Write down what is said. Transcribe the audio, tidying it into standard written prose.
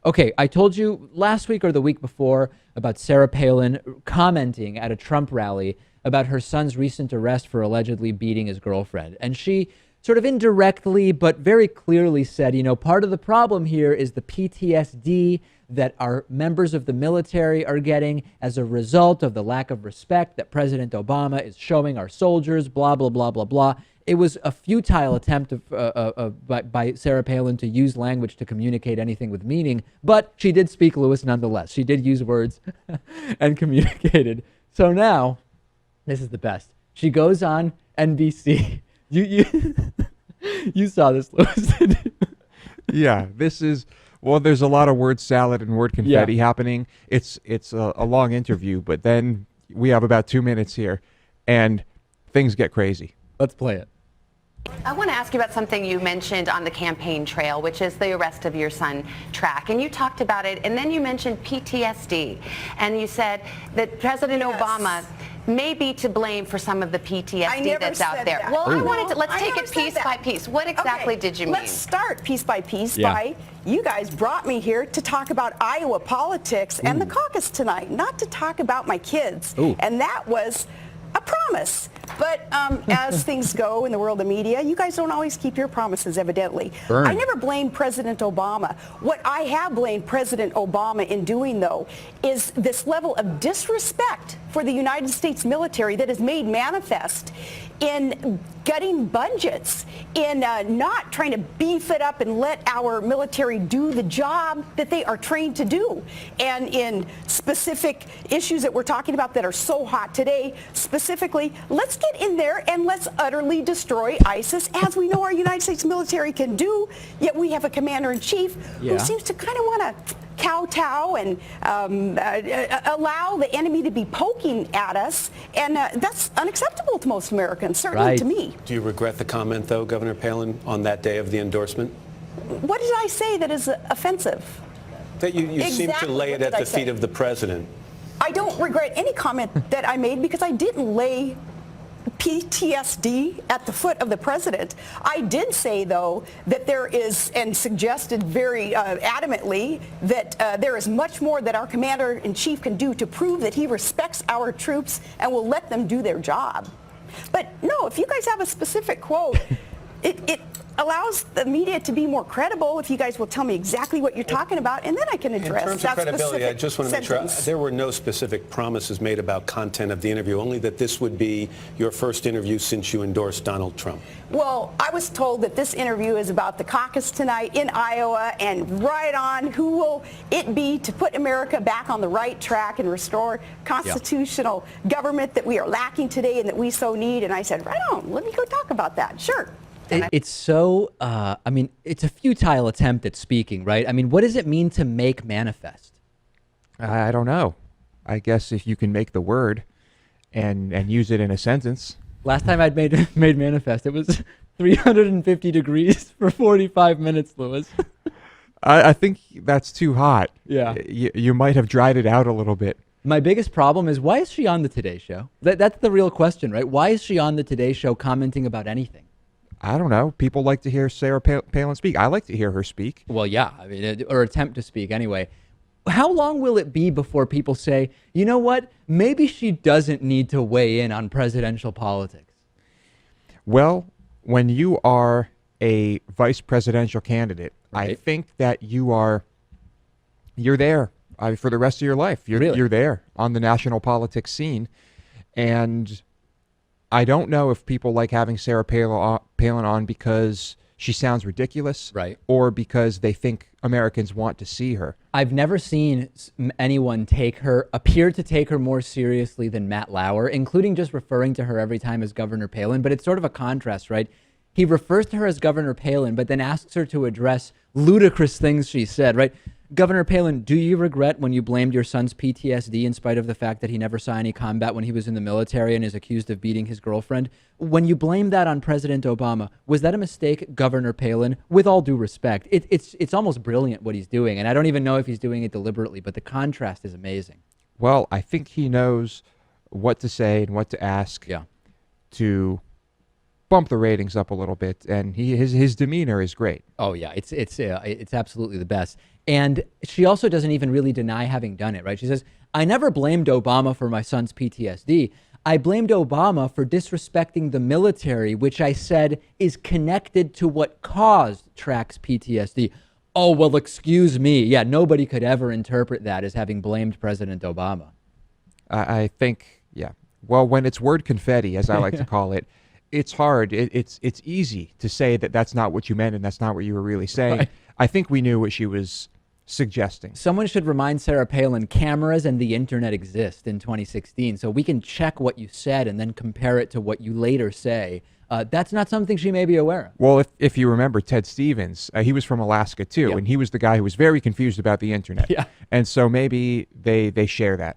Okay, I told you last week or the week before about Sarah Palin commenting at a Trump rally about her son's recent arrest for allegedly beating his girlfriend. And she sort of indirectly, but very clearly said, part of the problem here is the PTSD that our members of the military are getting as a result of the lack of respect that President Obama is showing our soldiers, blah, blah, blah, blah, blah. It was a futile attempt by Sarah Palin to use language to communicate anything with meaning, but she did speak Lewis nonetheless. She did use words and communicated. So now, this is the best. She goes on NBC. You saw this, Lewis. Yeah, this is, well, there's a lot of word salad and word confetti happening. It's a long interview, but then we have about 2 minutes here, and things get crazy. Let's play it. I want to ask you about something you mentioned on the campaign trail, which is the arrest of your son, Track. And you talked about it, and then you mentioned PTSD. And you said that President Obama may be to blame for some of the PTSD that's out there. That. Well, let's take it piece by piece. What exactly did you mean? Let's start piece by piece by, you guys brought me here to talk about Iowa politics and the caucus tonight, not to talk about my kids. And that was a promise. But as things go in the world of media, you guys don't always keep your promises, evidently. Burn. I never blamed President Obama. What I have blamed President Obama in doing, though, is this level of disrespect for the United States military that is made manifest in gutting budgets, in not trying to beef it up and let our military do the job that they are trained to do. And in specific issues that we're talking about that are so hot today, specifically, let's get in there and let's utterly destroy ISIS, as we know our United States military can do, yet we have a commander-in-chief who seems to kind of want to kowtow and allow the enemy to be poking at us, and that's unacceptable to most Americans, certainly to me. Do you regret the comment, though, Governor Palin, on that day of the endorsement? What did I say that is offensive? That you seem to lay it at the feet of the president. I don't regret any comment that I made because I didn't lay PTSD at the foot of the president. I did say, though, that there is, and suggested very adamantly, that there is much more that our commander-in-chief can do to prove that he respects our troops and will let them do their job. But no, if you guys have a specific quote, it allows the media to be more credible if you guys will tell me exactly what you're talking about, and then I can address that. In terms of credibility, I just want to make sure there were no specific promises made about content of the interview, only that this would be your first interview since you endorsed Donald Trump. Well, I was told that this interview is about the caucus tonight in Iowa, and right on, who will it be to put America back on the right track and restore constitutional government that we are lacking today and that we so need. And I said, right on, let me go talk about that. Sure. It's so, it's a futile attempt at speaking, right? I mean, what does it mean to make manifest? I don't know. I guess if you can make the word and use it in a sentence. Last time I'd made manifest, it was 350 degrees for 45 minutes, Lewis. I think that's too hot. Yeah. You might have dried it out a little bit. My biggest problem is, why is she on the Today Show? That's the real question, right? Why is she on the Today Show commenting about anything? I don't know. People like to hear Sarah Palin speak. I like to hear her speak. Well, yeah, I mean, or attempt to speak anyway. How long will it be before people say, you know what, maybe she doesn't need to weigh in on presidential politics? Well, when you are a vice presidential candidate, Right. I think that you're there for the rest of your life. You're there on the national politics scene. And I don't know if people like having Sarah Palin on because she sounds ridiculous, right, or because they think Americans want to see her. I've never seen anyone appear to take her more seriously than Matt Lauer, including just referring to her every time as Governor Palin. But it's sort of a contrast, right? He refers to her as Governor Palin, but then asks her to address ludicrous things she said, right? Governor Palin, do you regret when you blamed your son's PTSD in spite of the fact that he never saw any combat when he was in the military and is accused of beating his girlfriend? When you blame that on President Obama, was that a mistake, Governor Palin? With all due respect, it's almost brilliant what he's doing, and I don't even know if he's doing it deliberately, but the contrast is amazing. Well, I think he knows what to say and what to ask to bump the ratings up a little bit, and his demeanor is great. Oh yeah, it's absolutely the best. And she also doesn't even really deny having done it, right? She says, I never blamed Obama for my son's PTSD. I blamed Obama for disrespecting the military, which I said is connected to what caused Track's PTSD. Oh, well, excuse me. Yeah, nobody could ever interpret that as having blamed President Obama. I think, yeah. Well, when it's word confetti, as I like to call it, it's hard. It's easy to say that that's not what you meant and that's not what you were really saying. Right. I think we knew what she was suggesting. Someone should remind Sarah Palin cameras and the internet exist in 2016, so we can check what you said and then compare it to what you later say. That's not something she may be aware of. Well, if you remember Ted Stevens, he was from Alaska too, Yep. and he was the guy who was very confused about the internet. Yeah. And so maybe they share that.